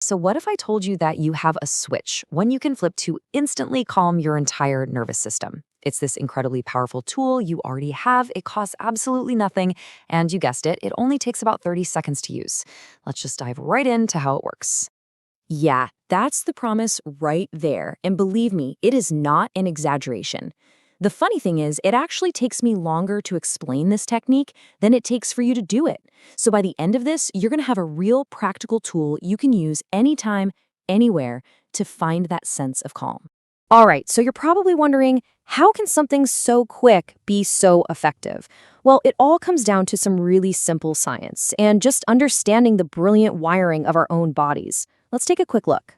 So, what if I told you that you have a switch, one you can flip to instantly calm your entire nervous system? It's this incredibly powerful tool you already have. It costs absolutely nothing. And you guessed it, it only takes about 30 seconds to use. Let's just dive right into how it works. Yeah, that's the promise right there. And believe me, it is not an exaggeration. The funny thing is, it actually takes me longer to explain this technique than it takes for you to do it. So by the end of this, you're going to have a real practical tool you can use anytime, anywhere to find that sense of calm. All right, so you're probably wondering, how can something so quick be so effective? Well, it all comes down to some really simple science and just understanding the brilliant wiring of our own bodies. Let's take a quick look.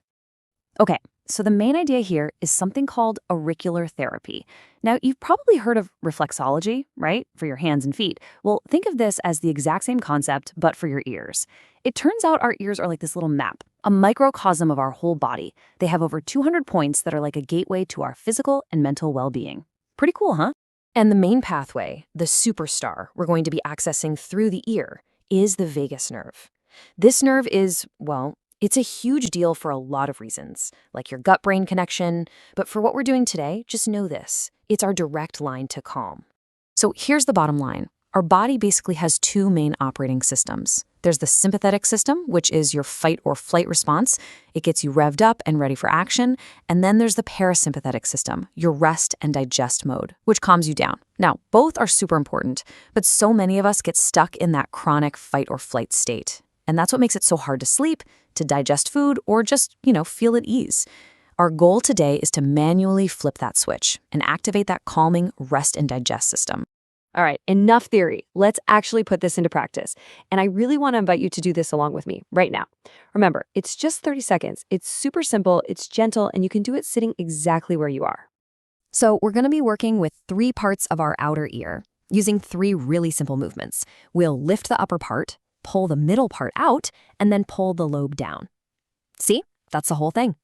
Okay, so the main idea here is something called auricular therapy. Now, you've probably heard of reflexology, right? For your hands and feet. Well, think of this as the exact same concept, but for your ears. It turns out our ears are like this little map, a microcosm of our whole body. They have over 200 points that are like a gateway to our physical and mental well-being. Pretty cool, huh? And the main pathway, the superstar we're going to be accessing through the ear, is the vagus nerve. This nerve is, well, it's a huge deal for a lot of reasons, like your gut-brain connection, but for what we're doing today, just know this. It's our direct line to calm. So here's the bottom line. Our body basically has two main operating systems. There's the sympathetic system, which is your fight or flight response. It gets you revved up and ready for action. And then there's the parasympathetic system, your rest and digest mode, which calms you down. Now, both are super important, but so many of us get stuck in that chronic fight or flight state. And that's what makes it so hard to sleep, to digest food, or just, feel at ease. Our goal today is to manually flip that switch and activate that calming rest and digest system. All right, enough theory. Let's actually put this into practice. And I really want to invite you to do this along with me right now. Remember, it's just 30 seconds. It's super simple, it's gentle, and you can do it sitting exactly where you are. So we're going to be working with 3 parts of our outer ear, using 3 really simple movements. We'll lift the upper part, pull the middle part out, and then pull the lobe down. See? That's the whole thing.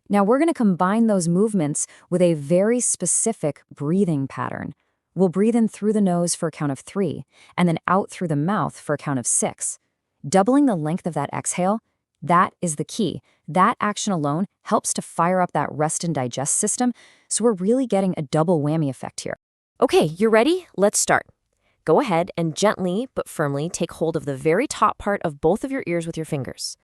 Now we're going to combine those movements with a very specific breathing pattern. We'll breathe in through the nose for a count of 3, and then out through the mouth for a count of 6. Doubling the length of that exhale, that is the key. That action alone helps to fire up that rest and digest system, so we're really getting a double whammy effect here. Okay, you're ready? Let's start. Go ahead and gently but firmly take hold of the very top part of both of your ears with your fingers.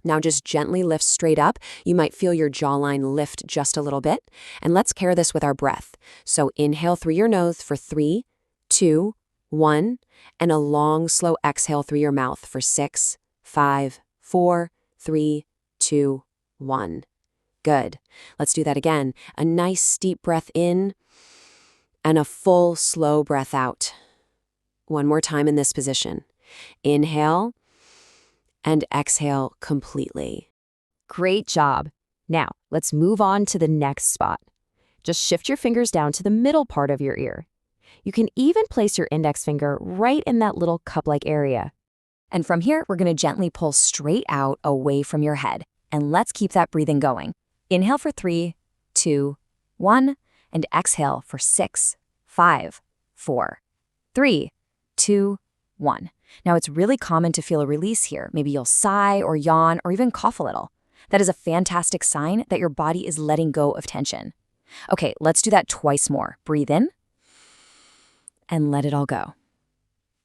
Now just gently lift straight up. You might feel your jawline lift just a little bit. And let's pair this with our breath. So inhale through your nose for 3, 2, 1, and a long, slow exhale through your mouth for 6, 5, 4, 3, 2, 1. Good. Let's do that again. A nice, steep breath in and a full, slow breath out. One more time in this position. Inhale and exhale completely. Great job. Now, let's move on to the next spot. Just shift your fingers down to the middle part of your ear. You can even place your index finger right in that little cup-like area. And from here, we're going to gently pull straight out away from your head. And let's keep that breathing going. Inhale for 3, 2, 1, and exhale for 6, 5, 4, 3, 2, 1. Now, it's really common to feel a release here. Maybe you'll sigh or yawn or even cough a little. That is a fantastic sign that your body is letting go of tension. Okay, let's do that twice more. Breathe in and let it all go.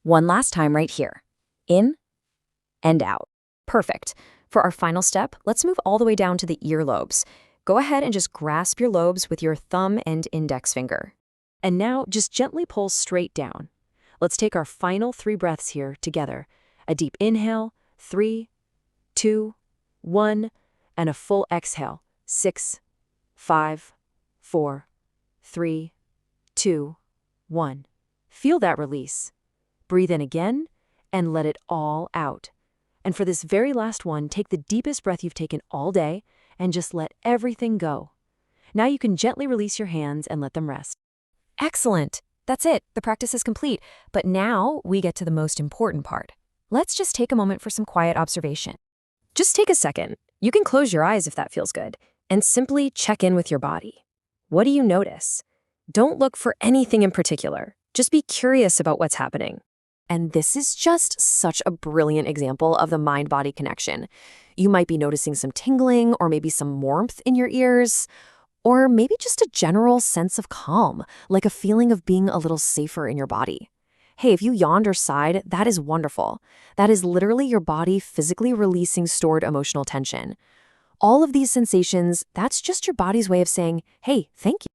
One last time right here. In and out. Perfect. For our final step, let's move all the way down to the earlobes. Go ahead and just grasp your lobes with your thumb and index finger. And now just gently pull straight down. Let's take our final 3 breaths here together. A deep inhale, 3, 2, 1, and a full exhale, 6, 5, 4, 3, 2, 1. Feel that release. Breathe in again and let it all out. And for this very last one, take the deepest breath you've taken all day and just let everything go. Now you can gently release your hands and let them rest. Excellent. That's it. The practice is complete. But now we get to the most important part. Let's just take a moment for some quiet observation. Just take a second. You can close your eyes if that feels good, and simply check in with your body. What do you notice? Don't look for anything in particular. Just be curious about what's happening. And this is just such a brilliant example of the mind-body connection. You might be noticing some tingling or maybe some warmth in your ears, or maybe just a general sense of calm, like a feeling of being a little safer in your body. Hey, if you yawned or sighed, that is wonderful. That is literally your body physically releasing stored emotional tension. All of these sensations, that's just your body's way of saying, hey, thank you.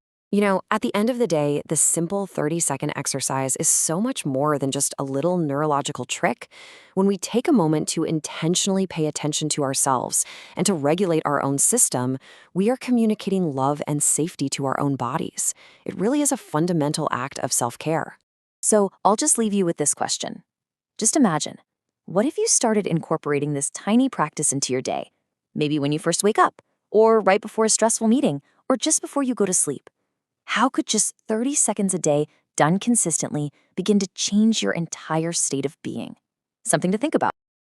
At the end of the day, the simple 30-second exercise is so much more than just a little neurological trick. When we take a moment to intentionally pay attention to ourselves and to regulate our own system, we are communicating love and safety to our own bodies. It really is a fundamental act of self-care. So I'll just leave you with this question. Just imagine, what if you started incorporating this tiny practice into your day? Maybe when you first wake up, or right before a stressful meeting, or just before you go to sleep. How could just 30 seconds a day, done consistently, begin to change your entire state of being? Something to think about.